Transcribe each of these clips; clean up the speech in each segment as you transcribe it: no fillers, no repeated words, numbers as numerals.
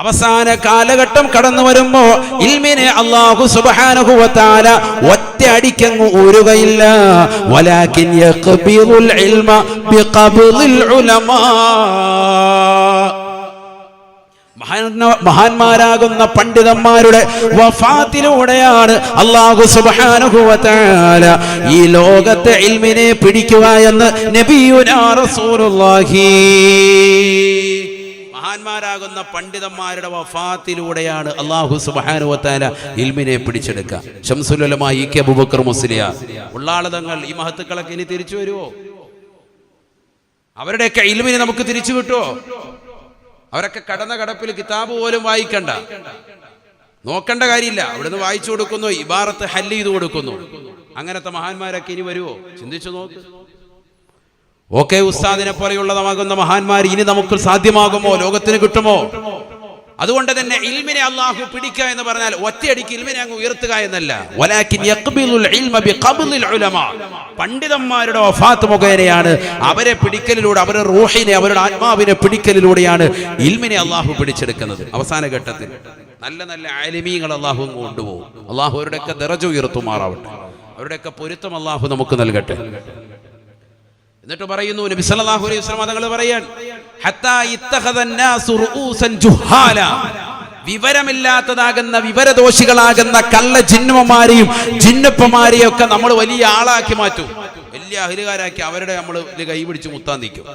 അവസാന കാലഘട്ടം കടന്നു വരുമ്പോ ഇൽമിനെ അല്ലാഹു സുബ്ഹാനഹു വ തആല ഒറ്റയടിക്കങ്ങ് ഊരുകയില്ല. വലാകിൻ യഖ്ബിറുൽ ഇൽമ ബിഖബ്ളിൽ ഉലമാ. മഹാന്മാരാകുന്ന പണ്ഡിതന്മാരുടെ വഫാത്തിലൂടെയാണ് അല്ലാഹു സുബ്ഹാനഹു വ തആല ഈ ലോകത്തെ ഇൽമിനെ പിടിക്കുക എന്ന് നബിയുനാ റസൂലുള്ളാഹി. മഹാന്മാരാകുന്ന പണ്ഡിതന്മാരുടെ വഫാത്തിലൂടെയാണ് അല്ലാഹു സുബ്ഹാനഹു വ തആല ഇൽമിനെ പിടിച്ചെടുക്കുക. ശംസുൽ ഉലമാ ഇ.കെ. അബൂബക്കർ മുസ്ലിയാർ ഉള്ളാളതങ്ങൾ ഈ മഹത്തുക്കളൊക്കെ ഇനി തിരിച്ചു വരുമോ? അവരുടെയൊക്കെ ഇൽമിനെ നമുക്ക് തിരിച്ചു കിട്ടുമോ? അവരൊക്കെ കടന്ന കടപ്പിൽ കിതാബ് പോലും വായിക്കണ്ട, നോക്കേണ്ട കാര്യമില്ല. അവിടുന്ന് വായിച്ചു കൊടുക്കുന്നു, ഇബാറത്ത് ഹല്ല് ചെയ്ത് കൊടുക്കുന്നു. അങ്ങനത്തെ മഹാന്മാരൊക്കെ ഇനി വരുമോ? ചിന്തിച്ചു നോക്ക്. ഓക്കെ, ഉസ്താദിനെ പോലെയുള്ളതാകുന്ന മഹാന്മാർ ഇനി നമുക്ക് സാധ്യമാകുമോ? ലോകത്തിന് കിട്ടുമോ? അതുകൊണ്ട് തന്നെ ഇൽമിനെ അല്ലാഹു പിടിക്കുക എന്ന് പറഞ്ഞാൽ ഒറ്റയടിക്ക് ഇൽമിനെ അങ്ങ് ഉയർത്തുക എന്നല്ല. വലാകിൻ യഖ്ബിലുൽ ഇൽമ ബിഖബ്ലിൽ ഉലമാ. പണ്ഡിതന്മാരുടെ വഫാത്ത് മുഖേനയാണ്, അവരെ പിടിക്കലിലൂടെ, അവരുടെ റൂഹിനെ, അവരുടെ ആത്മാവിനെ പിടിക്കലിലൂടെയാണ് ഇൽമിനെ അല്ലാഹു പിടിച്ചെടുക്കുന്നത്. അവസാന ഘട്ടത്തിൽ നല്ല നല്ല ആലിമീങ്ങൾ അല്ലാഹു കൊണ്ടുപോകും. അല്ലാഹു അവരുടെയൊക്കെ ദറജ ഉയർത്തുമാറാവട്ടെ, അവരുടെയൊക്കെ പൊരുത്തം അല്ലാഹു നമുക്ക് നൽകട്ടെ. എന്നിട്ട് പറയുന്നു നബി സല്ലല്ലാഹു അലൈഹി വസല്ലം തങ്ങൾ പറയാൻ, ഹത്താ ഇത്തഖദന്നാസു റൂസൻ ജുഹാല. വിവരമില്ലാത്തതാകുന്ന വിവരദോഷികളാകുന്ന കള്ള ജിന്നുമാരെയും ജിന്നപ്പമാരെയും ഒക്കെ നമ്മൾ വലിയ ആളാക്കി മാറ്റും, വലിയ അഹ്ലുകാരാക്കി അവരുടെ നമ്മൾ കൈപിടിച്ച് മുത്താൻ നിൽക്കും.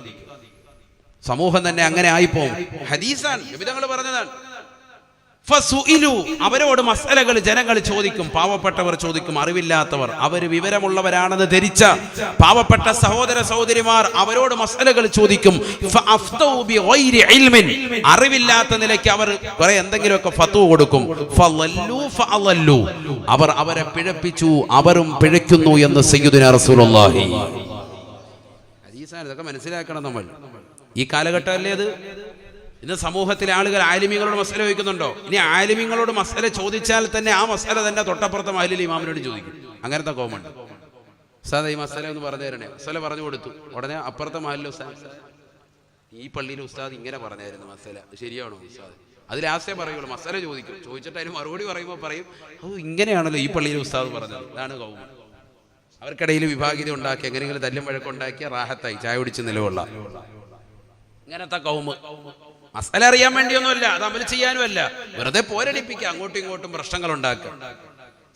സമൂഹം തന്നെ അങ്ങനെ ആയിപ്പോവും. ഹദീസാണ്, നബി തങ്ങൾ പറഞ്ഞതാണ്. ഫസുഇലു, അവരോട് മസ്അലകൾ ജനങ്ങൾ ചോദിക്കും, പാവപ്പെട്ടവർ ചോദിക്കും, അറിവില്ലാത്തവർ, അവർ വിവരമുള്ളവരാണെന്ന് ധരിച്ച പാവപ്പെട്ട സഹോദര സഹോദരിമാർ അവരോട് മസ്അലകൾ ചോദിക്കും. ഫഅഫ്തൗ ബിഗൈരി ഇൽമിൻ, അറിവില്ലാത്ത നിലയ്ക്ക് അവർ കുറെ എന്തെങ്കിലുമൊക്കെ ഫത്വ കൊടുക്കും. ഫളല്ലു ഫഅളല്ലു, അവർ അവരെ പിഴപ്പിച്ചു, അവരും പിഴയ്ക്കുന്നു എന്ന് സയ്യിദുനാ റസൂലുള്ളാഹി. ഹദീസാണ്, ഇതൊക്കെ മനസ്സിലാക്കണം നമ്മൾ. ഈ കാലഘട്ടമല്ലേ അത്? ഇന്ന് സമൂഹത്തിലെ ആളുകൾ ആലിമീങ്ങളോട് മസ്അല ചോദിക്കുന്നുണ്ടോ? ഇനി ആലിമീങ്ങളോട് മസ്അല ചോദിച്ചാൽ തന്നെ ആ മസ്അല തന്നെ തൊട്ടപ്പുറത്തെ മഹല്ലിൽ ഇമാമിനോട് ചോദിക്കും. അങ്ങനത്തെ കോമുണ്ട്. ഉസ്താദ് ഈ മസ്അല ഒന്ന് പറഞ്ഞു തരണേ. മസ്അല പറഞ്ഞു കൊടുത്തു, ഉടനെ അപ്പുറത്തെ മഹല്ലിൽ ഉസ്താദ്, ഈ പള്ളിയിൽ ഉസ്താദ് ഇങ്ങനെ പറഞ്ഞായിരുന്നു മസ്അല, ശരിയാണോ ഉസ്താദ്? അത് ലാസ്റ്റേ പറയുള്ളൂ. മസ്അല ചോദിക്കും, ചോദിച്ചിട്ട് അതിന് മറുപടി പറയുമ്പോൾ പറയും, അത് ഇങ്ങനെയാണല്ലോ ഈ പള്ളിയിൽ ഉസ്താദ് പറഞ്ഞത്. ഇതാണ് കൗമ. അവർക്കിടയിൽ വിഭാഗീയത ഉണ്ടാക്കി, എങ്ങനെയെങ്കിലും തല്ലും വഴക്കുണ്ടാക്കിയ റാഹത്തായി ചായ കുടിച്ച് നിലകൊള്ള ഇങ്ങനത്തെ കൗമ. മസ്അല അറിയാൻ വേണ്ടിയൊന്നുമല്ല, അത് അമൽ ചെയ്യാനുമല്ല, വെറുതെ പോരടിപ്പിക്കുക, അങ്ങോട്ടും ഇങ്ങോട്ടും പ്രശ്നങ്ങൾ ഉണ്ടാക്കുക,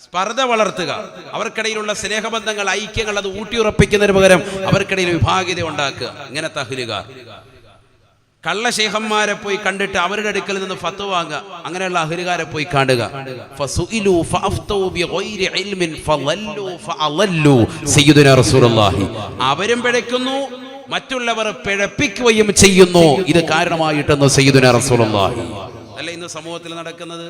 സ്പർദ്ധ വളർത്തുക, അവർക്കിടയിലുള്ള സ്നേഹബന്ധങ്ങൾ, ഐക്യങ്ങൾ അത് ഊട്ടിയുറപ്പിക്കുന്നതിന് പകരം അവർക്കിടയിൽ വിഭാഗീയത ഉണ്ടാക്കുക. ഇങ്ങനത്തെ അഹ്ലുകാർ കള്ള ശൈഖന്മാരെ പോയി കണ്ടിട്ട് അവരുടെ അടുക്കൽ നിന്ന് ഫത്വ വാങ്ങുക, അങ്ങനെയുള്ള അഹ്ലുകാരെ പോയി കാണുക. ഫസുഇലു ഫഅഫ്തൗ ബിഗൈരി ഇൽമിൻ ഫളല്ലു ഫഅളല്ലു സയ്യിദുനാ റസൂലുള്ളാഹി. അവരും പിഴയ്ക്കുന്നു, മറ്റുള്ളവർ പിഴപ്പിക്കുകയും ചെയ്യുന്നു. ഇത് കാരണമായിട്ടെന്ന് സയ്യിദുനാ റസൂലുള്ളാഹി. അല്ല ഇന്ന് സമൂഹത്തിൽ നടക്കുന്നത്?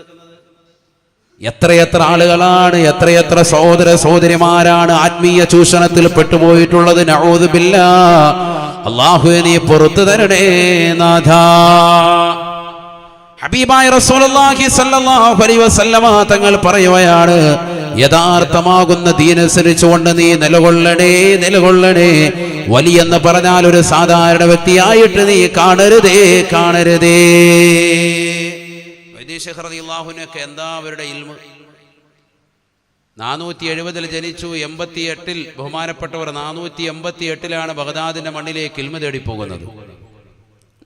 എത്രയെത്ര ആളുകളാണ്, എത്രയെത്ര സഹോദര സഹോദരിമാരാണ് ആത്മീയ ചൂഷണത്തിൽ പെട്ടുപോയിട്ടുള്ളത്. നഊദു ബില്ലാഹ്. അല്ലാഹുവേ നീ പുറത്തു തരണേ നാഥാ. ഹബീബായ റസൂലുള്ളാഹി സ്വല്ലല്ലാഹു അലൈഹി വസല്ലമ തങ്ങൾ പറയുകയാണ്, യഥാർത്ഥമാകുന്ന ദീനനുസരിച്ചുകൊണ്ട് നീ നിലകൊള്ളണേ, നിലകൊള്ളണേ. വലിയെന്ന് പറഞ്ഞാൽ ഒരു സാധാരണ വ്യക്തിയായിട്ട് നീ കാണരുതേ, കാണരുതേ. വൈദേശിക് റളിയല്ലാഹു അൻഹു എന്താ അവരുടെ ഇൽമ്? 470 ജനിച്ചു, 88 ബഹുമാനപ്പെട്ടവർ 488 ബഗ്ദാദിന്റെ മണ്ണിലേക്ക് ഇൽമ തേടി പോകുന്നത്.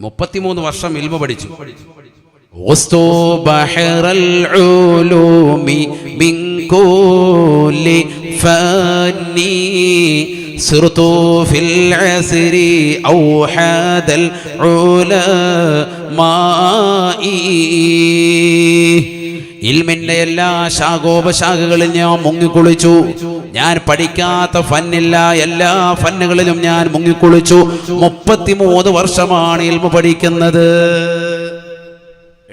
33 വർഷം ഇൽമ പഠിച്ചു. സിർതു ഫിൽ അസ്രി ഔഹദൽ ഉലമാഇ. ഇൽമിന്റെ എല്ലാ ശാഖോപശാഖകളിൽ ഞാൻ മുങ്ങിക്കുളിച്ചു. ഞാൻ പഠിക്കാത്ത ഫന്നില്ല, എല്ലാ ഫന്നുകളിലും ഞാൻ മുങ്ങിക്കുളിച്ചു. 33 വർഷമാണ് ഇൽമ പഠിക്കുന്നത്.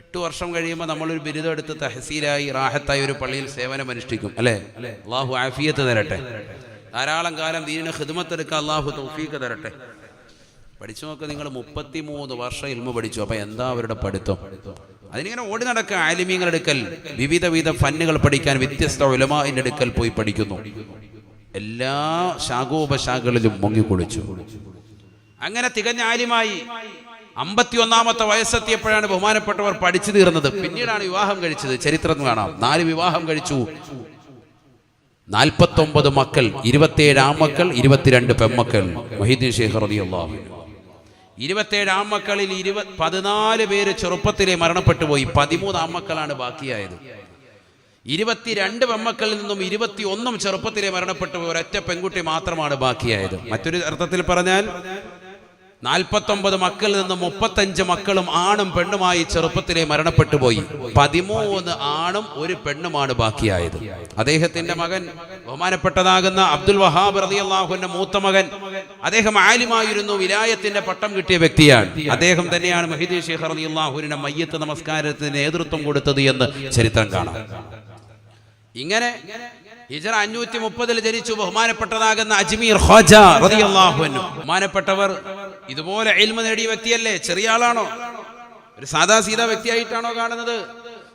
8 വർഷം കഴിയുമ്പോൾ നമ്മളൊരു ബിരുദം എടുത്ത് തഹസീലായി റാഹത്തായി ഒരു പള്ളിയിൽ സേവനം അനുഷ്ഠിക്കും, അല്ലേ? അള്ളാഹു ആഫിയത്ത് തരട്ടെ. ധാരാളം കാലം ദീനിന് ഖിദ്മത്ത് എടുക്കാൻ അള്ളാഹു തൗഫീഖ് തരട്ടെ. പഠിച്ചു നോക്ക്, നിങ്ങൾ 33 വർഷം ഇൽമ പഠിച്ചു. അപ്പൊ എന്താ അവരുടെ പഠിത്തം? അതിനിങ്ങനെ ഓടി നടക്കുക. ആലിമീങ്ങളുടെ അടുക്കൽ വിവിധ ഫന്നുകൾ പഠിക്കാൻ വ്യത്യസ്ത ഉലമാഇന്റെ അടുക്കൽ പോയി പഠിക്കുന്നു. എല്ലാ ശാഖോപശാഖകളിലും മുങ്ങിക്കുളിച്ചു. അങ്ങനെ തികഞ്ഞ ആലിമായി 51-ാമത്തെ വയസ്സെത്തിയപ്പോഴാണ് ബഹുമാനപ്പെട്ടവർ പഠിച്ചു തീർന്നത്. പിന്നീടാണ് വിവാഹം കഴിച്ചത്. ചരിത്രം കാണാം. 4 വിവാഹം കഴിച്ചു, 49 മക്കൾ, 27 ആൺമക്കൾ, 22 പെൺമക്കൾ. മുഹീദ്ദീൻ ശൈഖ് റളിയല്ലാഹു അൻഹു 27 ആൺമക്കളിൽ 14 പേര് ചെറുപ്പത്തിലെ മരണപ്പെട്ടു പോയി. 13 ആൺമക്കളാണ് ബാക്കിയായത്. 22 പെൺമക്കളിൽ നിന്നും 21 ചെറുപ്പത്തിലെ മരണപ്പെട്ടു പോയി. ഒരൊറ്റ പെൺകുട്ടി മാത്രമാണ് ബാക്കിയായത്. മറ്റൊരു അർത്ഥത്തിൽ പറഞ്ഞാൽ 49 മക്കളിൽ നിന്നും 35 മക്കളും ആണും പെണ്ണുമായി ചെറുപ്പത്തിലെ മരണപ്പെട്ടു പോയി. 13 ആണും 1 പെണ്ണുമാണ് ബാക്കിയായത്. അദ്ദേഹത്തിന്റെ മകൻ ബഹുമാനപ്പെട്ടതാകുന്ന അബ്ദുൽ വഹാബ് റളിയല്ലാഹു അൻഹു മൂത്ത മകൻ, അദ്ദേഹം ആലിമായിരുന്നു, വിലായത്തിന്റെ പട്ടം കിട്ടിയ വ്യക്തിയാണ്. അദ്ദേഹം തന്നെയാണ് മുഹീദ്ദീൻ ശൈഖ് റളിയല്ലാഹു അൻഹു മയ്യത്ത് നമസ്കാരത്തിന് നേതൃത്വം കൊടുത്തത് എന്ന് ചരിത്രം കാണാം. ഇങ്ങനെ ഹിജ്റ 530 ജനിച്ചു ബഹുമാനപ്പെട്ടതാകുന്ന അജ്മീർ ഖ്വാജ റളിയല്ലാഹു അൻഹു. ബഹുമാനപ്പെട്ടവർ ഇതുപോലെ ഇൽമ നേടിയ വ്യക്തിയല്ലേ? ചെറിയ ആളാണോ? ഒരു സാദാ സീദാ വ്യക്തിയായിട്ടാണോ കാണുന്നത്?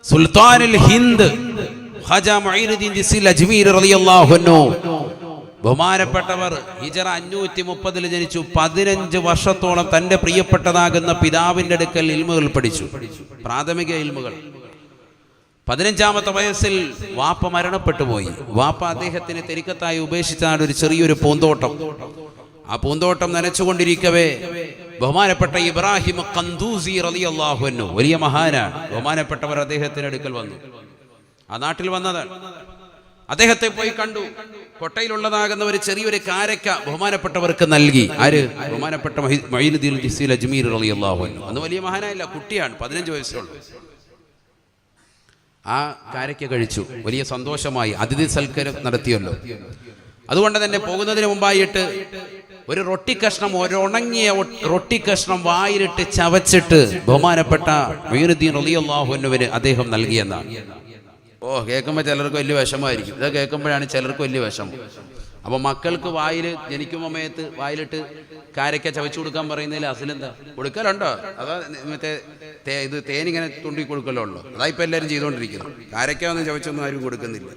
സുൽത്താനുൽ ഹിന്ദ് ഖ്വാജ മുഈനുദ്ദീൻ ദിസിൽ അജ്മീർ റളിയല്ലാഹു അൻഹു ബഹുമാനപ്പെട്ടവർ ഹിജ്റ 530 ജനിച്ചു. 15 വർഷത്തോളം തന്റെ പ്രിയപ്പെട്ടതാകുന്ന പിതാവിന്റെ അടുക്കൽ ഇൽമുകൾ പഠിച്ചു, പ്രാഥമിക ഇൽമുകൾ. 15-ാമത്തെ വയസ്സിൽ വാപ്പ മരണപ്പെട്ടു പോയി. വാപ്പ അദ്ദേഹത്തിന് തെരിക്കത്തായി ഉപേക്ഷിച്ചാണ് ഒരു ചെറിയൊരു പൂന്തോട്ടം. ആ പൂന്തോട്ടം നനച്ചുകൊണ്ടിരിക്കവേ ബഹുമാനപ്പെട്ട ഇബ്രാഹിം ഖന്ദൂസി റളിയല്ലാഹു അൻഹു, വലിയ മഹാനാണ്, ബഹുമാനപ്പെട്ടവർ അദ്ദേഹത്തിന്റെ അടുക്കൽ വന്നു. ആ നാട്ടിൽ വന്നതാണ്. അദ്ദേഹത്തെ പോയി കണ്ടു. കൊട്ടയിലുള്ളതാകുന്ന ഒരു ചെറിയൊരു കാരക്ക ബഹുമാനപ്പെട്ടവർക്ക് നൽകി. ആര്? ബഹുമാനപ്പെട്ട മുഈനുദ്ദീൻ ദിസിൽ അജ്മീർ റളിയല്ലാഹു അൻഹു. അന്ന് വലിയ മഹാനായില്ല, കുട്ടിയാണ്, 15 വയസ്സുള്ളൂ. ആ കാരക്ക കഴിച്ചു. വലിയ സന്തോഷമായി. അതിഥി സൽക്കാരം നടത്തിയല്ലോ. അതുകൊണ്ട് തന്നെ പോകുന്നതിന് മുമ്പായിട്ട് ഒരു റൊട്ടിക്കഷ്ണം, ഒരുണങ്ങിയ റൊട്ടിക്കഷ്ണം വായിലിട്ട് ചവച്ചിട്ട് ബഹുമാനപ്പെട്ട മുഈനുദ്ദീൻ റളിയല്ലാഹു അൻഹുവിന് അദ്ദേഹം നൽകിയെന്നാണ്. കേൾക്കുമ്പോൾ ചിലർക്ക് വലിയ വിഷമമായിരിക്കും. ഇത് കേൾക്കുമ്പോഴാണ് ചിലർക്ക് വലിയ വിഷമം. അപ്പോൾ മക്കൾക്ക് ജനിക്കും സമയത്ത് വായിലിട്ട് കാരക്ക ചവച്ചു കൊടുക്കാൻ പറയുന്നതിൽ അസിലെന്താ? കൊടുക്കലുണ്ടോ? അതാ മറ്റേ ഇത് തേനിങ്ങനെ തുണ്ടി കൊടുക്കലോ ഉള്ളൂ. അതാ ഇപ്പം എല്ലാവരും ചെയ്തുകൊണ്ടിരിക്കുന്നത്. കാരക്ക ഒന്നും ചവച്ചൊന്നും ആരും കൊടുക്കുന്നില്ല.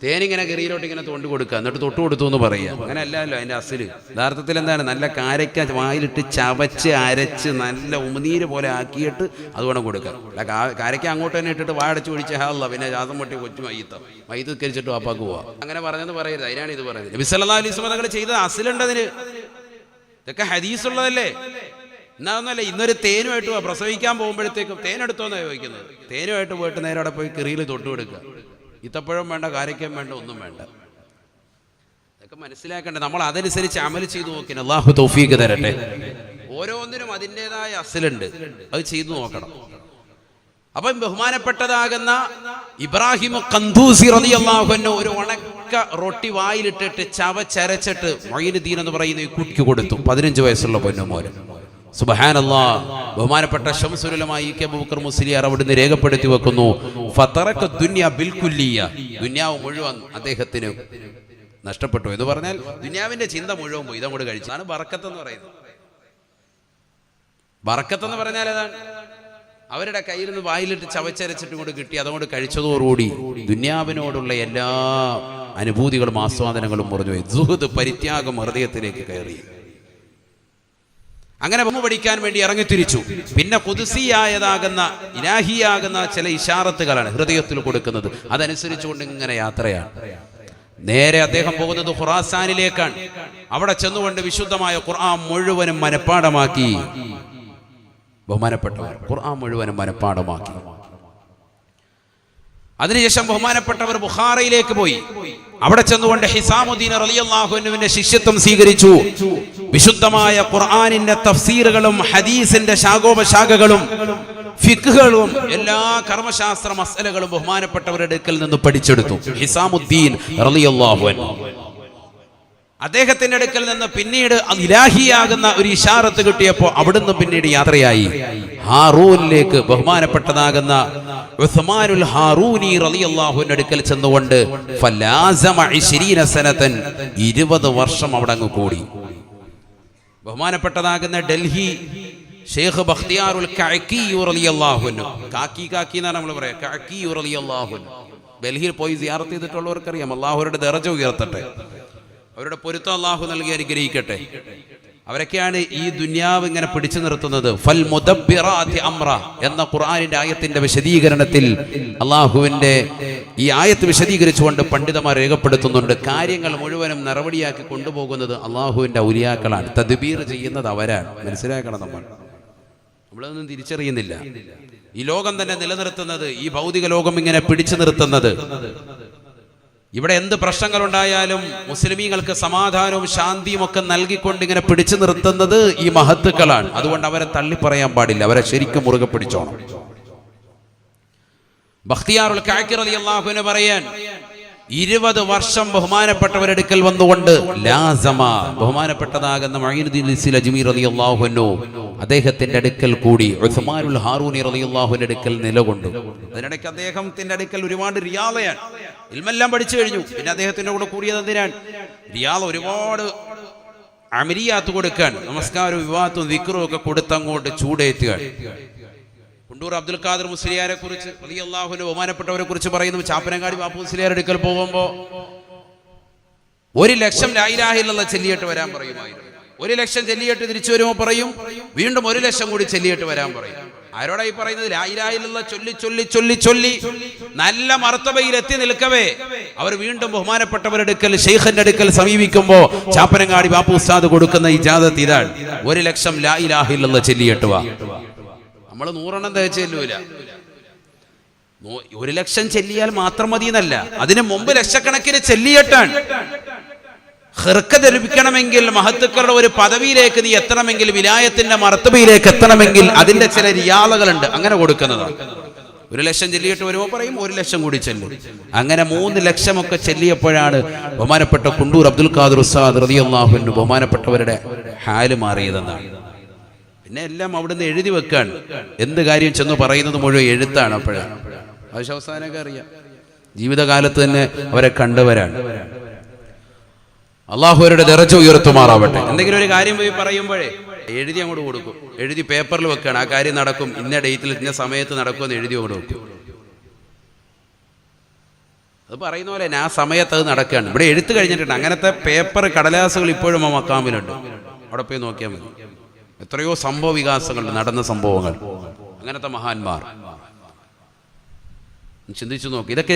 തേനിങ്ങനെ കെറിയിലോട്ട് ഇങ്ങനെ തൊണ്ട് കൊടുക്കുക, എന്നിട്ട് തൊട്ട് കൊടുത്തു എന്ന് പറയുക. അങ്ങനെ അല്ലല്ലോ അതിൻ്റെ അസില്. യഥാർത്ഥത്തിൽ എന്താണ്? നല്ല കാരക്ക വായിലിട്ട് ചവച്ച് അരച്ച് നല്ല ഉമിനീര് പോലെ ആക്കിയിട്ട് അതുകൊണ്ട് കൊടുക്കുക. കാരക്ക അങ്ങോട്ട് തന്നെ ഇട്ടിട്ട് വാടച്ച് ഒഴിച്ച് ഹാള്ള പിന്നെ ശ്വാസം പൊട്ടി കൊച്ചു മയ്യത്ത് കരിച്ചിട്ട് വാപ്പാക്ക് പോവാം. അങ്ങനെ പറഞ്ഞെന്ന് പറയരുത്. അതിനാണ് ഇത് പറയുന്നത്. നബി സല്ലല്ലാഹു അലൈഹി വസല്ലം തങ്ങൾ ചെയ്തത് അസിലുണ്ടതിന്. ഇതൊക്കെ ഹദീസുള്ളതല്ലേ? എന്നാന്നല്ല, ഇന്നൊരു തേനുമായിട്ട് പ്രസവിക്കാൻ പോകുമ്പോഴത്തേക്കും തേനെടുത്തോന്നാണ് ചോദിക്കുന്നത്. തേനുമായിട്ട് പോയിട്ട് നേരെ അവിടെ പോയി കെറിയിൽ തൊട്ട് കൊടുക്കുക. ഇത്തപ്പഴം വേണ്ട, കാരയ്ക്കം വേണ്ട, ഒന്നും വേണ്ട. ഇതൊക്കെ മനസ്സിലാക്കേണ്ടത്. നമ്മൾ അതനുസരിച്ച് അമൽ ചെയ്തു നോക്കിന്. അല്ലാഹു തൗഫീഖ് തരട്ടെ. ഓരോന്നിനും അതിൻ്റെതായ അസലുണ്ട്, അത് ചെയ്തു നോക്കണം. അപ്പം ബഹുമാനപ്പെട്ടതാകുന്ന ഇബ്രാഹിം ഖന്ദൂസി റളിയല്ലാഹു അൻഹു ഒരു ഉണക്ക റൊട്ടി വായിലിട്ടിട്ട് ചവച്ചരച്ചിട്ട് മുഈനുദ്ദീൻ എന്ന് പറയുന്ന ഈ കുട്ടിക്ക് കൊടുത്തു. 15 വയസ്സുള്ള പൊന്നുമോന്. സുബ്ഹാനല്ലാഹ്. ബഹുമാനപ്പെട്ട ശംസുൽ ഉലമാ ഇ.കെ. അബൂബക്കർ മുസ്ലിയാർ അവിടുന്ന് രേഖപ്പെടുത്തി വെക്കുന്നു, ഫതറക ദുനിയ ബിൽകുല്ലിയ, ദുനിയാവ് മുഴുവൻ അദ്ദേഹത്തിന് നഷ്ടപ്പെട്ടു എന്ന് പറഞ്ഞാൽ ദുനിയാവിന്റെ ചിന്ത മുഴുവൻ പോയി. ഇതങ്ങോട്ട് കഴിച്ചാണ് ബറക്കത്ത് എന്ന് പറയുന്നത്. ബറക്കത്ത് എന്ന് പറഞ്ഞാൽ ഏതാണ്? അവരുടെ കയ്യിൽ നിന്ന് വായിലിട്ട് ചവച്ചരച്ചിട്ട് കൊണ്ട് കിട്ടി, അതുകൊണ്ട് കഴിച്ചതോടുകൂടി ദുനിയാവിനോടുള്ള എല്ലാ അനുഭൂതികളും ആസ്വാദനങ്ങളും മുറിഞ്ഞുപോയി. സുഹൃത്ത് പരിത്യാഗം ഹൃദയത്തിലേക്ക് കയറി. അങ്ങനെ ബഹു പഠിക്കാൻ വേണ്ടി ഇറങ്ങിത്തിരിച്ചു. പിന്നെ ഖുദ്സിയായതാകുന്ന ഇലാഹിയാകുന്ന ചില ഇശാറത്തുകളാണ് ഹൃദയത്തിൽ കൊടുക്കുന്നത്. അതനുസരിച്ചുകൊണ്ട് ഇങ്ങനെ യാത്രയാണ്. നേരെ അദ്ദേഹം പോകുന്നത് ഖുറാസാനിലേക്കാണ്. അവിടെ ചെന്നുകൊണ്ട് വിശുദ്ധമായ ഖുർആൻ മുഴുവനും മനഃപ്പാഠമാക്കി. ബഹുമാനപ്പെട്ടവർ ഖുർആൻ മുഴുവനും മനഃപ്പാഠമാക്കി. അതിനുശേഷം ബഹുമാനപ്പെട്ടവർ ബുഖാറയിലേക്ക് പോയി. അവിടെ ചെന്നുകൊണ്ട് ഹിസാമുദ്ദീൻ റളിയല്ലാഹു അൻഹുവിന്റെ ശിഷ്യത്വം സ്വീകരിച്ചു. വിശുദ്ധമായ ഖുർആനിന്റെ തഫ്സീറുകളും ഹദീസിന്റെ ശാഖോപശാഖകളും ഫിഖ്ഹുകളും എല്ലാ കർമ്മശാസ്ത്ര മസലകളും ബഹുമാനപ്പെട്ടവരുടെ അടുക്കൽ നിന്ന് പഠിച്ചെടുത്തു. ഹിസാമുദ്ദീൻ റളിയല്ലാഹു അൻഹു അദ്ദേഹത്തിന്റെ അടുക്കൽ നിന്ന് പിന്നീട് ഇലാഹിയാകുന്ന ഒരു ഇശാറത്ത് കിട്ടിയപ്പോൾ അവിടുന്ന് പിന്നീട് യാത്രയായി ഹാറൂനിലേക്ക്. ബഹുമാനപ്പെട്ടതാകുന്ന ഉസ്മാനുൽ ഹാറൂനി റളിയല്ലാഹുവിന്റെ അടുക്കൽ ചെന്നുകൊണ്ട് ഫലാസമ 20 സനതൻ 20 വർഷം അവിടെ അങ്ങ് കൂടി. ബഹുമാനപ്പെട്ടതാകുന്ന ഡൽഹി ഷെയ്ഖ് ബഖ്തിയാറുൽ കഅക്കി റളിയല്ലാഹു അൻഹു, കാക്കി എന്നാണ് നമ്മൾ പറയാ, കഅക്കി റളിയല്ലാഹു അൻഹു ഡൽഹിയിൽ പോയി സിയാറത്ത് ചെയ്തിട്ടുള്ളവർക്കറിയാം. അല്ലാഹു അവരുടെ ദറജ ഉയർത്തട്ടെ, അവരുടെ പൊരുത്തം അല്ലാഹു നൽകി അനുഗ്രഹിക്കട്ടെ. അവരൊക്കെയാണ് ഈ ദുനിയാവ് ഇങ്ങനെ പിടിച്ചു നിർത്തുന്നത്. ഫൽ മുദബ്ബിറാത്തി അംറ എന്ന ഖുർആനിന്റെ ആയത്തിന്റെ വിശദീകരണത്തിൽ അള്ളാഹുവിന്റെ ഈ ആയത്ത് വിശദീകരിച്ചുകൊണ്ട് പണ്ഡിതന്മാർ രേഖപ്പെടുത്തുന്നുണ്ട്, കാര്യങ്ങൾ മുഴുവനും നടപടിയാക്കി കൊണ്ടുപോകുന്നത് അള്ളാഹുവിന്റെ ഔലിയാക്കളാണ്, തദ്ബീർ ചെയ്യുന്നത് അവരാണ്. മനസ്സിലാക്കണം, നമ്മളതൊന്നും തിരിച്ചറിയുന്നില്ല. ഈ ലോകം തന്നെ നിലനിർത്തുന്നത്, ഈ ഭൗതിക ലോകം ഇങ്ങനെ പിടിച്ചു നിർത്തുന്നത്, ഇവിടെ എന്ത് പ്രശ്നങ്ങളുണ്ടായാലും മുസ്ലിമീങ്ങൾക്ക് സമാധാനവും ശാന്തിയും ഒക്കെ നൽകിക്കൊണ്ട് ഇങ്ങനെ പിടിച്ചു നിർത്തുന്നത് ഈ മഹത്തുക്കളാണ്. അതുകൊണ്ട് അവരെ തള്ളിപ്പറയാൻ പാടില്ല, അവരെ ശരിക്കും മുറുകെ പിടിച്ചോണം. ബഖ്തിയാറുൽ കാക്കി റളിയല്ലാഹു അൻഹു പറയാൻ, 20 വർഷം ബഹുമാനപ്പെട്ടവരെടുക്കൽ വന്നുകൊണ്ട് ലാസമ, ബഹുമാനപ്പെട്ടതാകുന്ന മുഈനുദ്ദീൻ അജ്മീർ റളിയല്ലാഹു അൻഹു അദ്ദേഹത്തിന്റെ അടുക്കൽ കൂടി ഉസ്മാനുൽ ഹാറൂനി റളിയല്ലാഹു അൻഹു അടുക്കൽ നിലകൊണ്ടു. അതിനിടയ്ക്ക് അദ്ദേഹത്തിന്റെ അടുക്കൽ ഒരുപാട് റിയാളയാണ്, ഇൽമെല്ലാം പഠിച്ചു കഴിഞ്ഞു. പിന്നെ അദ്ദേഹത്തിന്റെ കൂടെ കൂടിയത് എന്തിനാണ്? റിയാള ഒരുപാട് അമരിയാത്ത് കൊടുക്കാൻ, നമസ്കാരവും വിവാഹത്തും ദിക്റും ഒക്കെ കൊടുത്തങ്ങോട്ട് ചൂടേറ്റുകയാണ്. കുണ്ടൂർ അബ്ദുൽ ഖാദർ മുസ്ലിയാരെ കുറിച്ച് റളിയല്ലാഹു അൻഹു ബഹുമാനപ്പെട്ടവരെ കുറിച്ച് പറയുന്നു, ചാപ്പനങ്ങാടി ബാപ്പു മുസ്ലിയാർ അടുക്കൽ പോകുമ്പോ 1,00,000 ലാ ഇലാഹ ഇല്ലല്ലാഹ് ചെല്ലിയിട്ട് വരാൻ പറയുമായിരുന്നു. 1,00,000 ചെല്ലിയിട്ട് തിരിച്ചു വരുമ്പോൾ പറയും, വീണ്ടും 1,00,000 കൂടി ചെല്ലിയിട്ട് വരാൻ പറയും. ആരോടായി പറയുന്നത്? ലാ ഇലാഹ ഇല്ലല്ലാഹ് ചൊല്ലി ചൊല്ലി ചൊല്ലി ചൊല്ലി നല്ല മർത്തബയിൽ എത്തി നിൽക്കവേ അവർ വീണ്ടും ബഹുമാനപ്പെട്ടവരുടെ അടുക്കൽ ശൈഖിന്റെ അടുക്കൽ സമീപിക്കുമ്പോ ചാപ്പനങ്ങാടി ബാപ്പു ഉസ്താദ് കൊടുക്കുന്ന ഇജാസത്ത് ഇതാണ്, 1,00,000 ലാ ഇലാഹ ഇല്ലല്ലാഹ് ചെല്ലിയിട്ട് വാ. നമ്മൾ 100 തേച്ച് ചെല്ലൂല, 1,00,000 ചെല്ലിയാൽ മാത്രം മതി എന്നല്ല, അതിന് മുമ്പ് ലക്ഷക്കണക്കിന് ചെല്ലിയിട്ടാണ്. ഖിർഖ ധരിപ്പിക്കണമെങ്കിൽ, മഹത്തുക്കളുടെ ഒരു പദവിയിലേക്ക് നീ എത്തണമെങ്കിൽ, വിലായത്തിന്റെ മർത്തബയിലേക്ക് എത്തണമെങ്കിൽ അതിന്റെ ചില റിയാളകളുണ്ട്, അങ്ങനെ കൊടുക്കുന്നതാണ്. 1,00,000 ചെല്ലിയിട്ട് വരുമ്പോൾ പറയും 1,00,000 കൂടി ചെല്ലും. അങ്ങനെ 3,00,000 ഒക്കെ ചെല്ലിയപ്പോഴാണ് ബഹുമാനപ്പെട്ട കുണ്ടൂർ അബ്ദുൽ ഖാദർ ഉസ്താദ് റളിയല്ലാഹു അൻഹു ബഹുമാനപ്പെട്ടവരുടെ ഹാല് മാറിയതെന്നാണ്. പിന്നെ എല്ലാം അവിടുന്ന് എഴുതി വെക്കാണ്, എന്ത് കാര്യം ചെന്ന് പറയുന്നത് മുഴുവൻ എഴുത്താണ്. അപ്പോഴാണ് അവസാനമൊക്കെ അറിയാം, ജീവിതകാലത്ത് തന്നെ അവരെ കണ്ടവരാണ്. അള്ളാഹു അവരുടെ ദറജ ഉയർത്തുമാറാവട്ടെ. എന്തെങ്കിലും ഒരു കാര്യം പോയി പറയുമ്പോഴേ എഴുതി അങ്ങോട്ട് കൊടുക്കും, എഴുതി പേപ്പറിൽ വെക്കാണ്, ആ കാര്യം നടക്കും, ഇന്ന ഡേറ്റിൽ ഇന്ന സമയത്ത് നടക്കുമെന്ന് എഴുതി അങ്ങോട്ട് വെക്കും. അത് പറയുന്ന പോലെ ആ സമയത്ത് അത് നടക്കുകയാണ്. ഇവിടെ എഴുത്ത് കഴിഞ്ഞിട്ടുണ്ട്, അങ്ങനത്തെ പേപ്പർ കടലാസുകൾ ഇപ്പോഴും ആ മക്കാമിലുണ്ട്, അവിടെ പോയി നോക്കിയാൽ മതി. എത്രയോ സംഭവ വികാസങ്ങൾ നടന്ന സംഭവങ്ങൾ, അങ്ങനത്തെ മഹാന്മാർ ചിന്തിച്ചു നോക്കി. ഇതൊക്കെ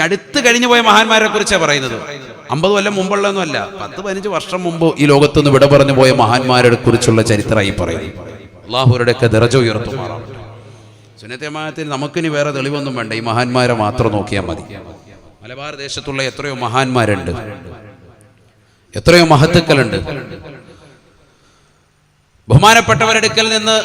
അടുത്ത് കഴിഞ്ഞു പോയ മഹാന്മാരെ കുറിച്ചാണ് പറയുന്നത്. 50 കൊല്ലം മുമ്പുള്ളതൊന്നും അല്ല, 10-15 വർഷം മുമ്പ് ഈ ലോകത്തുനിന്ന് വിട പറഞ്ഞു പോയ മഹാന്മാരെ കുറിച്ചുള്ള ചരിത്രമായി പറയുന്നു. അള്ളാഹുരുടെയൊക്കെ ദറജ ഉയർത്തുമാറാവട്ടെ. സുന്നത്തെ ജമാഅത്തിൽ നമുക്കിനി വേറെ തെളിവൊന്നും വേണ്ട, ഈ മഹാന്മാരെ മാത്രം നോക്കിയാൽ മതി. മലബാർ ദേശത്തുള്ള എത്രയോ മഹാന്മാരുണ്ട്, എത്രയോ മഹത്തുക്കളുണ്ട്. ബഹുമാനപ്പെട്ടവരെടുക്കൽ നിന്ന്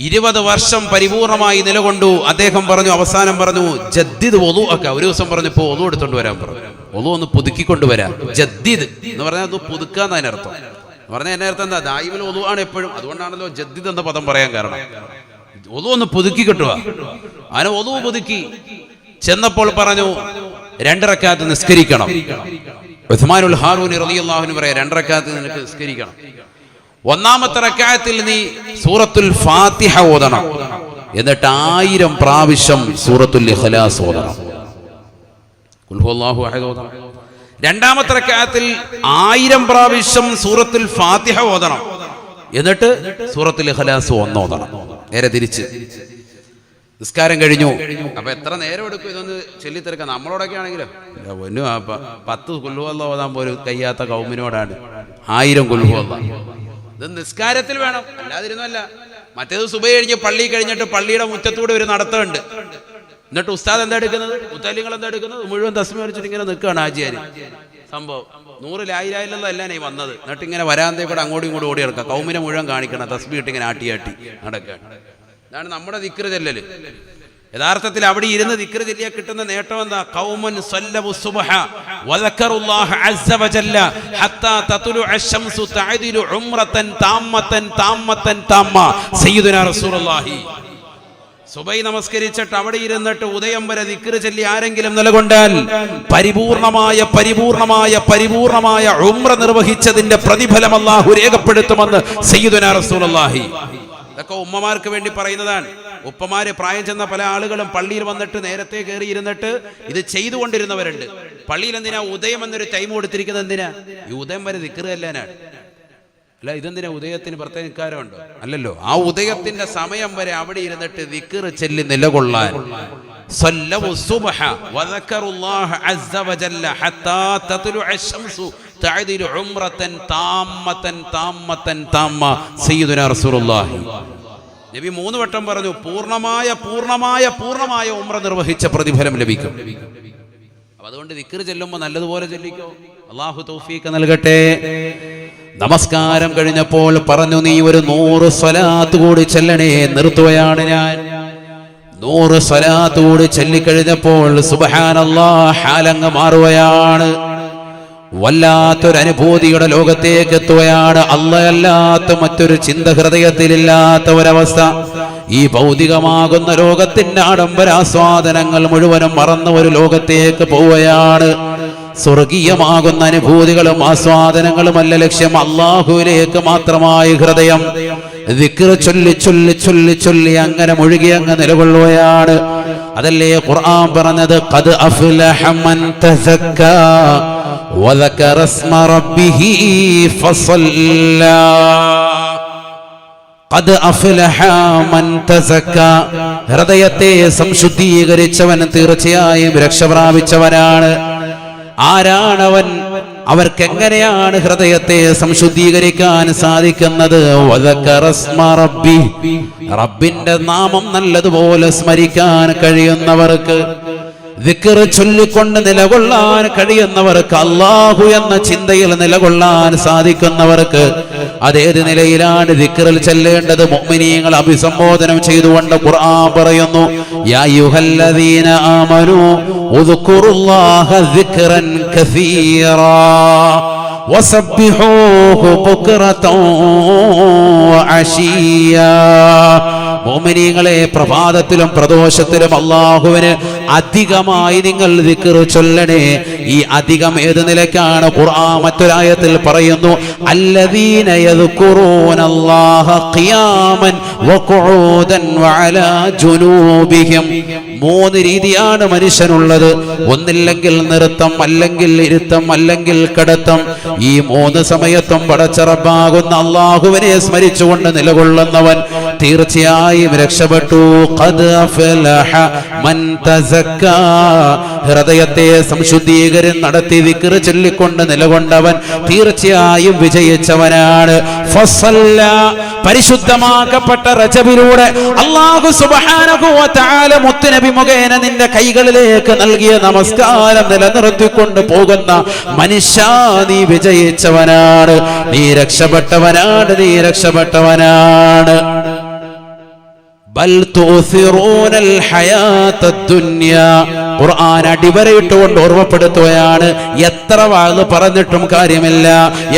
20 വർഷം പരിപൂർണമായി നിലകൊണ്ടു. അദ്ദേഹം പറഞ്ഞു, അവസാനം പറഞ്ഞു ജദ്ദിദ് വളു ഒക്കെ. ഒരു ദിവസം പറഞ്ഞപ്പോൾ വളു എടുത്തോണ്ട് വരാൻ പറഞ്ഞു, വളു ഒന്ന് പുതുക്കിക്കൊണ്ടുവരാം. ജദ്ദിദ് എന്ന് പറഞ്ഞാൽ അത് പുതുക്കാന്ന് അതിനർത്ഥം. പറഞ്ഞാൽ എന്നെ അർത്ഥം എന്താ? ദായിമുൽ വളു ആണ് എപ്പോഴും, അതുകൊണ്ടാണല്ലോ ജദ്ദിദ് എന്ന പദം പറയാൻ കാരണം. വളു ഒന്ന് പുതുക്കി കിട്ടുക. അങ്ങനെ വളു പുതുക്കി ചെന്നപ്പോൾ പറഞ്ഞു 2 റക്അത്ത് നിസ്കരിക്കണം. ഉസ്മാനുൽ ഹാറൂനി റളിയല്ലാഹു അൻഹു പറയാ, 2 റക്അത്ത് നിനക്ക് നിസ്കരിക്കണം. 1-ാമത്തെ റക്അത്തിൽ നീ സൂറത്തുൽ ഫാത്തിഹ ഓതണം, എന്നിട്ട് 1000 പ്രാവശ്യം സൂറത്തുൽ ഇഖ്ലാസ് ഓതണം. ഖുൽ ഹുവല്ലാഹു അഹദ് ഓതണം. 2-ാമത്തെ റക്അത്തിൽ 1000 പ്രാവശ്യം സൂറത്തുൽ ഫാത്തിഹ ഓതണം, എന്നിട്ട് സൂറത്തുൽ ഇഖ്ലാസ് ഓതണം. നേരെ തിരിച്ച് നിസ്കാരം കഴിഞ്ഞു. അപ്പൊ എത്ര നേരം എടുക്കും ഇതൊന്ന് ചൊല്ലിത്തിരക്കാം? നമ്മളോടൊക്കെ ആണെങ്കിലും 10 ഖുൽ ഹുവല്ലാഹു ഓതാൻ പോലും കഴിയാത്ത കൗമിനോടാണ് 1000 ഖുൽ ഹുവല്ലാഹു. ഇത് നിസ്കാരത്തിൽ വേണം, അല്ലാതിരുന്നല്ല. മറ്റേത് സുബഹി കഴിഞ്ഞ് പള്ളി കഴിഞ്ഞിട്ട് പള്ളിയുടെ മുറ്റത്തൂടെ ഒരു നടത്തമുണ്ട്. എന്നിട്ട് ഉസ്താദ് എന്താ എടുക്കുന്നത്, മുത്തല്ലിങ്ങൾ എന്താ എടുക്കുന്നത്? മുഴുവൻ തസ്മീഹ് അടിച്ചിട്ട് ഇങ്ങനെ നിൽക്കുകയാണ് ആചാര്യ. സംഭവം 100 ലാ ഇലാഹ ഇല്ലല്ലാഹ് അല്ലാതെ വന്നത്. എന്നിട്ട് ഇങ്ങനെ വരാന്തേ കൂടെ അങ്ങോട്ടും ഇങ്ങോട്ടും ഓടി നടക്കുക, കൗമിനെ മുഴുവൻ കാണിക്കണം, തസ്ബീഹ് ഇട്ട് ഇങ്ങനെ ആട്ടി നടക്കുകയാണ്. ഇതാണ് നമ്മുടെ ദിക്ർ ചെല്ലല്. യഥാർത്ഥത്തിൽ അവിടെ ഇരുന്ന് ദിക്ർ ചൊല്ലിയാൽ കിട്ടുന്ന നേട്ടം എന്താ? ഖൗമുൻ സല്ലബു സുബ്ഹ വദക്കറുല്ലാഹ അസ്സ വജല്ല ഹത്താ തത്ലുഅ അശംസു തഅദിലു ഉംറതൻ താമ്മതൻ താമ്മതൻ താമ്മ. സയ്യിദുനാ റസൂലുള്ളാഹി സുബൈ നമസ്കരിച്ചിട്ട് അവിടെ ഇരുന്നിട്ട് ഉദയം വരെ ദിക്ർ ചൊല്ലി ആരെങ്കിലും നിലകൊണ്ടാൽ പരിപൂർണമായ പരിപൂർണമായ പരിപൂർണമായ ഉംറ നിർവഹിച്ചതിന്റെ പ്രതിഫലം അല്ലാഹു രേഖപ്പെടുത്തുമെന്ന് സയ്യിദുനാ റസൂലുള്ളാഹി. ഇതൊക്കെ ഉമ്മമാർക്ക് വേണ്ടി പറയുന്നതാണ്. ഉപ്പമാര് പ്രായം ചെന്ന പല ആളുകളും പള്ളിയിൽ വന്നിട്ട് നേരത്തെ കയറി ഇരുന്നിട്ട് ഇത് ചെയ്തുകൊണ്ടിരുന്നവരുണ്ട്. പള്ളിയിൽ എന്തിനാ ഉദയം എന്നൊരു ടൈം കൊടുത്തിരിക്കുന്നത്? എന്തിനാ? ഈ ഉദയം വരെ ദിക്ർ ചെല്ലാനാണ്. അല്ല, ഇതെന്തിനാ ഉദയത്തിന് പ്രത്യേക നിസ്കാരമുണ്ടോ? അല്ലല്ലോ. ആ ഉദയത്തിന്റെ സമയം വരെ അവിടെ ഇരുന്നിട്ട് ദിക്ർ ചൊല്ലി നിലകൊള്ളാൻ. സല്ലവു സുബ്ഹ വദക്കറുല്ലാഹ അസ്സ വജല്ല ഹത്താ തത്ലുഅ അശംസു തഅദിലു ഉംറതൻ താമ്മതൻ താമ്മതൻ താമ്മ സയ്യിദുനാ റസൂലുള്ളാഹി. നബി 3 വട്ടം പറഞ്ഞു, പൂർണ്ണമായ പൂർണ്ണമായ പൂർണ്ണമായ ഉംറ നിർവഹിച്ച പ്രതിഫലം ലഭിക്കും. അതുകൊണ്ട് ദിക്ർ ചൊല്ലുമ്പോൾ നല്ലതുപോലെ ചൊല്ലിക്കോ. അല്ലാഹു തൗഫീഖ് നൽകട്ടെ. നമസ്കാരം കഴിഞ്ഞപ്പോൾ പറഞ്ഞു, നീ ഒരു 100 സ്വലാത്ത് കൂടി ചൊല്ലണേ. നിർത്തുകയാണ് ഞാൻ. 100 സ്വലാത്ത് കൂടി ചൊല്ലിക്കഴിഞ്ഞപ്പോൾ സുബ്ഹാനല്ലാഹ്, ഹാലങ്ങ് മാറുകയാണ്. വല്ലാത്തൊരനുഭൂതിയുടെ ലോകത്തേക്ക് എത്തുകയാണ്. അല്ലാഹയല്ലാത്ത മറ്റൊരു ചിന്ത ഹൃദയത്തിലില്ലാത്ത ഒരവസ്ഥ. ഈ ഭൗതികമാകുന്ന ലോകത്തിന്റെ ആഡംബരാസ്വാദനങ്ങൾ മുഴുവനും മറന്ന ഒരു ലോകത്തേക്ക് പോവുകയാണ്. സ്വർഗീയമാകുന്ന അനുഭൂതികളും ആസ്വാദനങ്ങളുമല്ല ലക്ഷ്യം, അല്ലാഹുവിലേക്ക് മാത്രമായി ഹൃദയം ദിക്ർ ചൊല്ലി ചൊല്ലി ചൊല്ലി ചൊല്ലി അങ്ങനെ മുഴുകി അങ്ങ് നിലകൊള്ളുകയാണ്. അതല്ലേ ഖുർആൻ പറഞ്ഞത്, ഖദ് അഫ്ലഹ മൻ തസക്കാ വദകറ ഇസ്മ റബ്ബിഹി ഫസല്ലാ. ഖദ് അഫ്ലഹ മൻ തസക്കാ, ഹൃദയത്തെ സംശുദ്ധീകരിച്ചവൻ തീർച്ചയായും രക്ഷ പ്രാപിച്ചവനാണ്. ആരാണവൻ? അവർക്കെങ്ങനെയാണ് ഹൃദയത്തെ സംശുദ്ധീകരിക്കാൻ സാധിക്കുന്നത്? വദക്കറ ഇസ്മ റബ്ബി, റബ്ബിന്റെ നാമം നല്ലതുപോലെ സ്മരിക്കാൻ കഴിയുന്നവർക്ക്, ദിക്ർ ചൊല്ലിക്കൊണ്ട് നിലകൊള്ളാൻ കഴിയുന്നവർക്ക്, അല്ലാഹു എന്ന ചിന്തയിൽ നിലകൊള്ളാൻ സാധിക്കുന്നവർക്ക്. അതേത് നിലയിലാണ് ദിക്റിൽ ചെല്ലേണ്ടത്? മുഅ്മിനീങ്ങൾ അഭിസംബോധനം ചെയ്തുകൊണ്ട് ഖുർആൻ പറയുന്നു, യാ അയ്യുഹല്ലദീന ആമനൂ ഉദ്കുറുല്ലാഹ ദിക്റൻ കസീറാ വസബ്ബിഹൂഹു ബുക്റതൻ വഅശിയ്യാ. മുഅ്മിനീങ്ങളെ, പ്രഭാതത്തിലും പ്രദോഷത്തിലും അല്ലാഹുവിന് അധികമായി നിങ്ങൾ ദിക്ർ ചൊല്ലണേ. ഈ അധികം ഏത് നിലയ്ക്കാണ്? ഖുർആൻ മറ്റൊരായത്തിൽ പറയുന്നു, അല്ലദീന യദ്കുറൂനല്ലാഹ ഖിയാമൻ വഖുഊദൻ വഅലാ ജുനൂബിഹിം. 3 രീതിയാണ് മനുഷ്യനുള്ളത്. ഒന്നില്ലെങ്കിൽ നൃത്തം, അല്ലെങ്കിൽ ഇരുത്തം, അല്ലെങ്കിൽ കിടത്തം. ഈ 3 സമയത്തും പടച്ച റബ്ബാകുന്ന അല്ലാഹുവിനെ സ്മരിച്ചുകൊണ്ട് നിലകൊള്ളുന്നവൻ തീർച്ചയായും രക്ഷപ്പെട്ടു. ഖദ് അഫ്ലഹ മൻ തസക്കാ, ഹൃദയത്തെ സംശുദ്ധീകരണം നടത്തി ദിക്ർ ചൊല്ലിക്കൊണ്ട് നിലകൊണ്ടവൻ തീർച്ചയായും വിജയിച്ചവനാണ്. ഫസല്ല, പരിശുദ്ധമാക്കപ്പെട്ട റജബിലൂടെ അല്ലാഹു സുബ്ഹാനഹു വ തആല മുത്തുനബി മുഖേന നിന്റെ കൈകളിലേക്ക് നൽകിയ നമസ്കാരം നിലനിർത്തിക്കൊണ്ട് പോകുന്ന മനുഷ്യ, നീ വിജയിച്ചവനാണ്, നീ രക്ഷപ്പെട്ടവനാണ്, നീ രക്ഷപ്പെട്ടവനാണ്. ബൽ തുസിറൂനൽ ഹയാത്തദ് ദുനിയ, ഖുർആൻ അടിവരയിട്ടുകൊണ്ട് ഓർമ്മപ്പെടുത്തുകയാണ്. എത്ര വാഴ്ന്ന് പറഞ്ഞിട്ടും കാര്യമില്ല.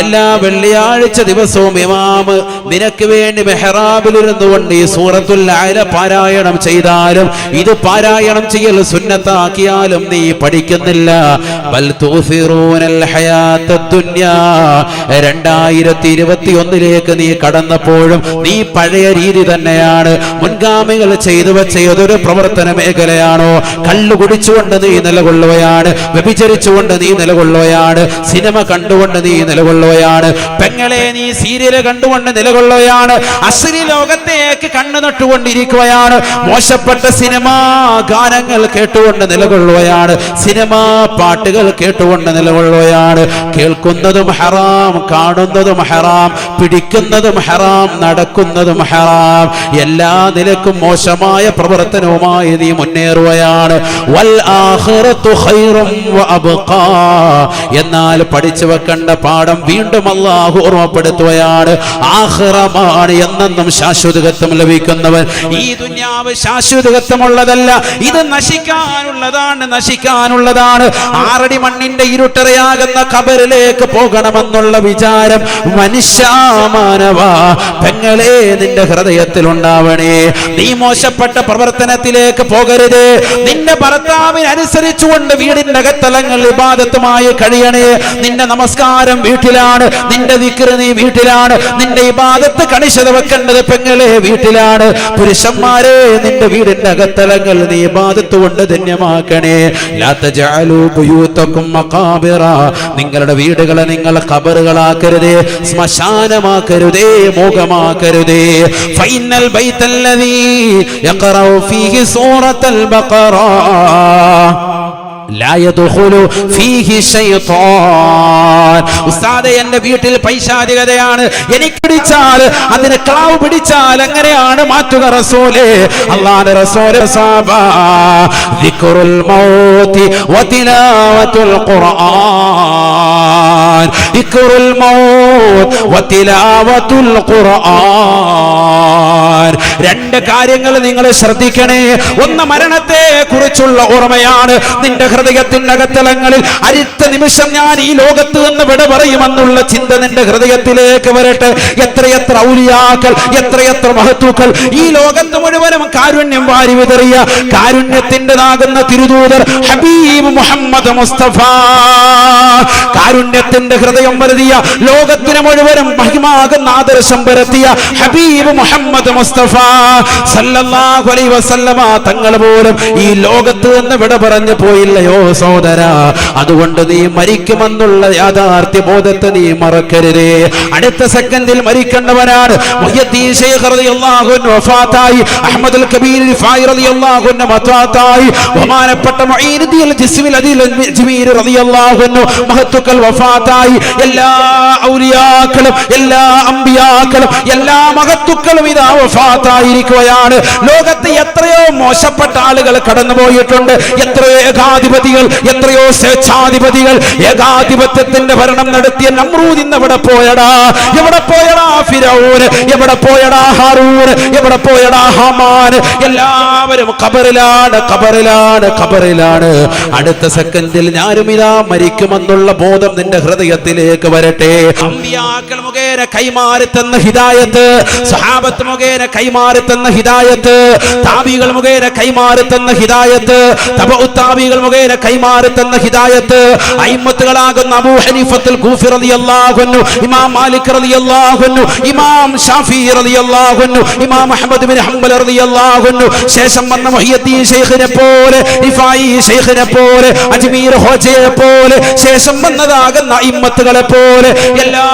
എല്ലാ വെള്ളിയാഴ്ച ദിവസവും ഇമാമ് നിനക്ക് വേണ്ടി മെഹ്റാബിലിരുന്നു കൊണ്ട് ഈ സൂറത്തുൽ അഅല പാരായണം ചെയ്താലും, ഇത് പാരായണം ചെയ്യൽ സുന്നത്താക്കിയാലും നീ പഠിക്കുന്നില്ല. ബൽ തുസിറൂനൽ ഹയാത്തദ് ദുനിയ, 2021 നീ കടന്നപ്പോഴും നീ പഴയ രീതി തന്നെയാണ്. മുൻഗാമികൾ ചെയ്തു വെച്ച ഏതൊരു പ്രവർത്തന മേഖലയാണോ, കള്ളു കുടിച്ചുകൊണ്ട് നീ നിലകൊള്ളുകയാണ്, വ്യഭിചരിച്ചുകൊണ്ട് നീ നിലകൊള്ളുകയാണ്, സിനിമ കണ്ടുകൊണ്ട് നീ നിലകൊള്ളുകയാണ്, പെങ്ങളെ നീ സീരിയൽ കണ്ടുകൊണ്ട് നിലകൊള്ളുകയാണ്, അശ്ലീല ലോകത്തേക്ക് കണ്ണു നട്ടുകൊണ്ടിരിക്കുകയാണ്, മോശപ്പെട്ട സിനിമാ ഗാനങ്ങൾ കേട്ടുകൊണ്ട് നിലകൊള്ളുകയാണ്, സിനിമാ പാട്ടുകൾ കേട്ടുകൊണ്ട് നിലകൊള്ളുകയാണ്. കേൾക്കുന്നതും ഹറാം, കാണുന്നതും ഹറാം, പിടിക്കുന്നതും ഹറാം, നടക്കുന്നതും ഹറാം. എല്ലാ നിലക്കും മോശമായ പ്രവർത്തനവുമായി നീ മുന്നേറുകയാണ്. വൽ ആഖിറതു ഖൈറും വഅബ്ഖാ, എന്നാൽ പഠിച്ചു വെക്കേണ്ട പാഠം വീണ്ടും അല്ലാഹു ഓർമ്മപ്പെടുത്തുകയാണ്. ആഖിറമാണ് എന്നെന്നും ശാശ്വതത്വം ലഭിക്കുന്നവൻ. ഈ ദുനിയാവ് ശാശ്വതത്വമുള്ളതല്ല, ഇത് നശിക്കാനുള്ളതാണ്, നശിക്കാനുള്ളതാണ്. 6 അടി മണ്ണിന്റെ ഇരുട്ടറയാകുന്ന ഖബറിലേക്ക് പോകണമെന്നുള്ള വിചാരം മനുഷ്യാമാനവാ പെങ്ങളെ നിന്റെ ഹൃദയത്തിൽ ഉണ്ടാവണേ. നീ മോശപ്പെട്ട പ്രവർത്തനത്തിലേക്ക് പോകരുത്. നിന്റെ ഭർത്താവ് ഭർത്താവിനനുസരിച്ചുകൊണ്ട് വീടിന്റെ അകത്തലങ്ങൾ ഇബാദത്തുമായി കഴിയണേ. നിന്റെ നമസ്കാരം വീട്ടിലാണ്, നിന്റെ ദിക്റ് നീ വീട്ടിലാണ്, നിന്റെ ഇബാദത്ത് കണിശത വെക്കേണ്ടത് പെങ്ങളെ വീട്ടിലാണ്. പുരുഷന്മാരെ നിന്റെ വീടിന്റെ അകത്തലങ്ങൾ നീ ഇബാദത്ത് കൊണ്ട് ധന്യമാക്കണേ. ലാ തജഅലൂ ബുയൂതകും മഖാബിറ, നിങ്ങളുടെ വീടുകളെ നിങ്ങൾ ഖബറുകളാക്കരുതേ, ശ്മശാനമാക്കരുതേ, മോഹമാക്കരുതേ. ഫൈനൽ ബൈതല്ലദീ യഖറഉ ഫീഹി സൂറത്തുൽ ബഖറ ലാ യദ്ഖുലു ഫീഹി ശൈത്താൻ. ഉസ്താദേ, എന്റെ വീട്ടിൽ പൈശാചികതയാണ്, എനിക്ക് പിടിച്ചാൽ അതിനെ ക്ലാവ് പിടിച്ചാൽ എങ്ങനെയാണ് മാറ്റുക റസൂലേ? അല്ലാഹുവിന്റെ റസൂൽ സബ ദിക്റുൽ മൗതി വതിലാവത്തുൽ ഖുർആൻ, ദിക്റുൽ മൗത് വതിലാവത്തുൽ ഖുർആൻ. രണ്ട് കാര്യങ്ങൾ നിങ്ങൾ ശ്രദ്ധിക്കണേ. ഒന്ന് മരണത്തെ കുറിച്ചുള്ള ഓർമ്മയാണ്. നിന്റെ ഹൃദയത്തിന്റെ അകത്തലങ്ങളിൽ അടുത്ത നിമിഷം ഞാൻ ഈ ലോകത്ത് നിന്ന് വിട പറയുമെന്നുള്ള ചിന്ത നിന്റെ ഹൃദയത്തിലേക്ക് വരട്ടെ. എത്രയെത്ര ഔലിയാക്കൾ, എത്രയെത്ര മഹത്തുക്കൾ ഈ ലോകത്ത് മുഴുവനും കാരുണ്യം വാരി വിതറിയ കാരുണ്യത്തിൻ്റെതാകുന്ന തിരുദൂതർ ഹബീബ് മുഹമ്മദ് മുസ്തഫ, കാരുണ്യത്തിന്റെ ഹൃദയം വരുത്തിയ ലോകത്തിന് മുഴുവനും മഹിമാകുന്ന ആദർശം പരത്തിയ ഹബീബ് മുഹമ്മദ് മുസ്തഫ സല്ലല്ലാഹു അലൈഹി വസല്ലമ തങ്ങൾ പോലും ഈ ലോകത്ത് നിന്ന് വിട പറഞ്ഞു പോയില്ലയോ സഹോദര. അതുകൊണ്ട് നീ മരിക്കുമെന്നുള്ള യാഥാർത്ഥ്യ ബോധത്തെ നീ മറക്കരുതേ. അടുത്ത സെക്കൻഡിൽ മരിക്കേണ്ടവനാണ്. മുഹ്യിദ്ദീൻ ശൈഖ് റളിയല്ലാഹു അൻഹു വഫാത്തായി, അഹ്മദുൽ കബീർ റിഫായി റളിയല്ലാഹു അൻഹു വഫാത്തായി, ബഹുമാനപ്പെട്ട മുഈനുദ്ദീൻ ജിസ്മിൽ അദീൽ അജ്മീരി റളിയല്ലാഹു അൻഹു മഹത്തുക്കൾ വഫാത്തായി. എല്ലാ ഔലിയാക്കളും, എല്ലാ അംബിയാക്കളും, എല്ലാ മഹത്തുക്കളും ഇതാ വഫാത്തായിരിക്കുകയാണ്. ലോകത്ത് എത്രയോ മോശപ്പെട്ട ആളുകൾ കടന്നുപോയിട്ടുണ്ട്, എത്രയോ ഏകാധിപതികൾ, എത്രയോ സ്വേച്ഛാധിപതികൾ, ഏകാധിപത്യത്തിന്റെ ഭരണം നടത്തിയ നമ്രൂദ് ഇന്ന് എവിടെ പോയടാ? എവിടെ പോയടാ ഫിറഔൻ? എവിടെ പോയടാ ഹാറൂൻ? എവിടെ പോയടാ ഹാമാൻ? എല്ലാവരും ഖബറിലാണ്, ഖബറിലാണ്, ഖബറിലാണ്. അടുത്ത സെക്കൻഡിൽ ഞാനും ഇതാ മരിക്കുമെന്നുള്ള ബോധം നിന്റെ ഹൃദയത്തിലേക്ക് വരട്ടെ. അമ്പിയാക്കൾ മുഖേന കൈമാറി തന്ന ഹിദായത്ത്, സഹാബത്ത് മുഖേന കൈമാറി തന്ന ഹിദായത്ത്, താബികൾ മുഖേന കൈമാറി തന്ന ഹിദായത്ത്, തബഉ താബികൾ മുഖേന കൈമാറി തന്ന ഹിദായത്ത്, അയിമ്മത്തുകളാകുന്ന അബൂ ഹനീഫത്തുൽ കൂഫി റളിയല്ലാഹു അൻഹു, ഇമാം മാലിക് റളിയല്ലാഹു അൻഹു, ഇമാം ഷാഫിഈ റളിയല്ലാഹു അൻഹു, ഇമാം അഹ്മദ് ബിൻ ഹംബൽ റളിയല്ലാഹു അൻഹു, ശേഷം വന്ന മുഹ്യിദ്ദീൻ ശൈഖിനെ പോലെ, റിഫായി ശൈഖിനെ പോലെ, അജ്മീർ ഹോജയെ പോലെ, ശേഷം വന്നതാകുന്ന അയിമ്മത്തുകളെ പോലെ എല്ലാ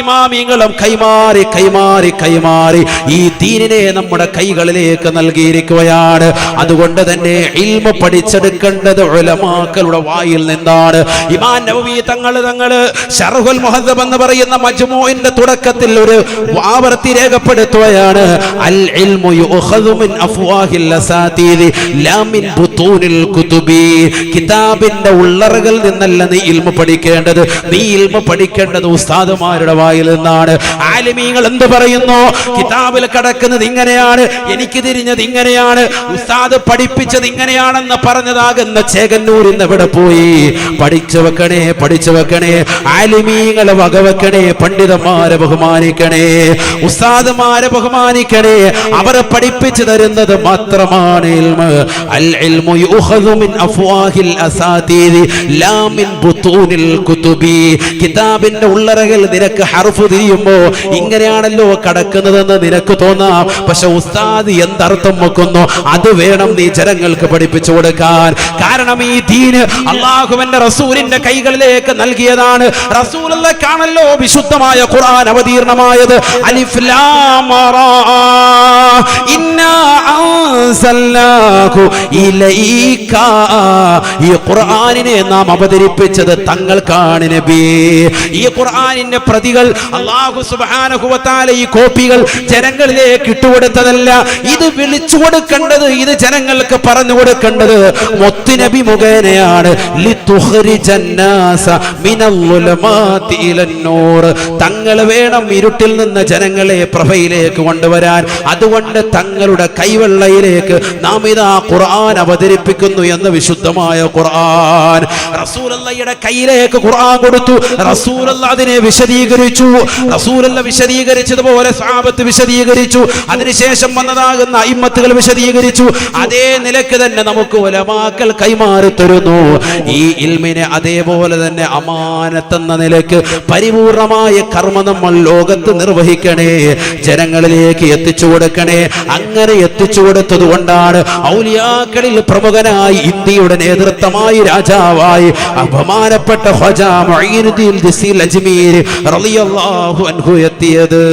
ഇമാമിങ്ങളും കൈമാറി കൈമാറി കൈമാറി ഈ ദീനിനെ നമ്മുടെ കൈകളിലേക്ക് നൽകിയിരിക്കുകയാണ്. അതുകൊണ്ട് തന്നെ ഇൽമ പഠിച്ചെടുക്കേണ്ടത് ഉലമാക്കളുടെ വായിൽ നിന്നാണ്. ഇമാം നവവി തങ്ങള് ശർഹുൽ മുഹദ്ദബ് എന്ന് പറയുന്ന മജ്മൂഇന്റെ തുടക്കത്തിൽ ഒരു ആവർത്തി രേഖപ്പെടുത്തുകയാണ്. അൽ ഇൽമു യുഖദു മിൻ അഫ്വാഹിൽ അസാതീദി ലാ മിൻ ബുതൂനിൽ കുതുബി. കിതാബിന്റെ ഉള്ളറകളിൽ നിന്നല്ല നീ ഇൽമ പഠിക്കേണ്ടത്, നീ ഇൽമ പഠിക്കേണ്ടത് ഉസ്താദുമാരുടെ വായിൽ നിന്നാണ്. ആലിമീങ്ങൾ എന്ത് പറയുന്നു? കിതാബിൽ കിടക്കുന്നത് ഇങ്ങനെയാണ്, എനിക്ക് തിരിഞ്ഞത് ഇങ്ങനെയാണ്, ഉസ്താദ് പഠിപ്പിച്ചത് ഇങ്ങനെയാണെന്ന് പറഞ്ഞതാകുന്ന ചേകന്നൂരിന്ന് എവിടെ പോയി? പഠിച്ചു വെക്കണേ, പഠിച്ചു വെക്കണേ. ആലിമീങ്ങളെ വകവെക്കണേ, പണ്ഡിതന്മാരെ ബഹുമാനിക്കണേ, ഉസ്താദുമാരെ ബഹുമാനിക്കണേ. അവരെ പഠിപ്പിച്ചു തരുന്നത് മാത്രമാണ് ഇൽമ്. അൽ ഇൽമു യുഖദു മിൻ അഫ്വാഹിൽ അസാതീദി ലാ മിൻ ബുതൂനിൽ കുതുബി. കിതാബിന്റെ ഉള്ളറകൾ നിനക്ക് ഹർഫ് തിരിയുമ്പോ ഇങ്ങനെയാണല്ലോ കടക്കുന്നതെന്ന് നിനക്ക് തോന്നാം. പക്ഷെ ഉസ്താദ് എന്തർത്ഥം വെക്കുന്നു അത് വേണം നീ ജനങ്ങൾക്ക് പഠിപ്പിച്ചു കൊടുക്കാൻ. കാരണം ഈ ദീന് അല്ലാഹുവിന്റെ റസൂലിന്റെ കൈകളിലേക്ക് നൽകിയതാണ്. റസൂലുള്ളാഹിക്കാണല്ലോ വിശുദ്ധമായ ഖുർആൻ അവതീർണമായത്. അലിഫ് ലാം റാ ഇന്നാ അൻസൽനാഹു ഇലൈക. ഈ ഖുർആനിനെ നാം അവതരിപ്പിച്ചത് തങ്ങൾക്കാണ് നബി. ഈ ഖുർആനിന്റെ പ്രതികൾ അല്ലാഹു സുബ്ഹാനഹു വ തആല ഈ കോപ്പികൾ ജനങ്ങളിലേക്ക് ഇട്ടുകൊടുത്തതല്ല. ഇത് വിളിച്ചു കൊടുക്കേണ്ടത്, ഇത് ജനങ്ങൾക്ക് പറഞ്ഞു കൊടുക്കേണ്ടത് മുത്തുനബി മുഖേന മുഖേനയാണ് തങ്ങൾ വേണം ഇരുട്ടിൽ നിന്ന് ജനങ്ങളെ പ്രഭയിലേക്ക് കൊണ്ടുവരാൻ. അതുകൊണ്ട് തങ്ങളുടെ കൈവെള്ളയിലേക്ക് നാം ഇതാ ഖുർആൻ അവതരിപ്പിക്കുന്നു എന്ന് വിശുദ്ധമായ ഖുർആൻ. റസൂലുള്ളാഹിയുടെ കയ്യിലേക്ക് ഖുർആൻ കൊടുത്തു. റസൂലുള്ളാഹി അതിനെ വിശദീകരിച്ചു. റസൂലുള്ളാഹി വിശദീകരിച്ചതുപോലെ സഹാബത്ത് വിശദീകരിച്ചു. അതിനുശേഷം വന്നതാകുന്ന അയിമ്മത്തുകൾ വിശദീകരിച്ചു. അതേ നിലക്ക് തന്നെ നമുക്ക് ഉലമാക്കൾ കൈമാറി തരുന്നു. ഈ ഇൽമിനെ അതേപോലെ തന്നെ അമാനത്തെന്ന നിലക്ക് പരിപൂർണമായ കർമ്മം നമ്മൾ ലോകത്ത് നിർവഹിക്കണേ, ജനങ്ങളിലേക്ക് എത്തിച്ചു കൊടുക്കണേ. അങ്ങനെ എത്തിച്ചു കൊടുത്തത് കൊണ്ടാണ് ഔലിയാക്കളിൽ പ്രമുഖനായി ഇന്ത്യയുടെ നേതൃത്വമായി രാജാവായി ബഹുമാനപ്പെട്ട ഖ്വാജ മുഈനുദ്ദീൻ ദിസീൽ അജ്മീരി റളിയല്ലാഹു അൻഹു എത്തിയത്.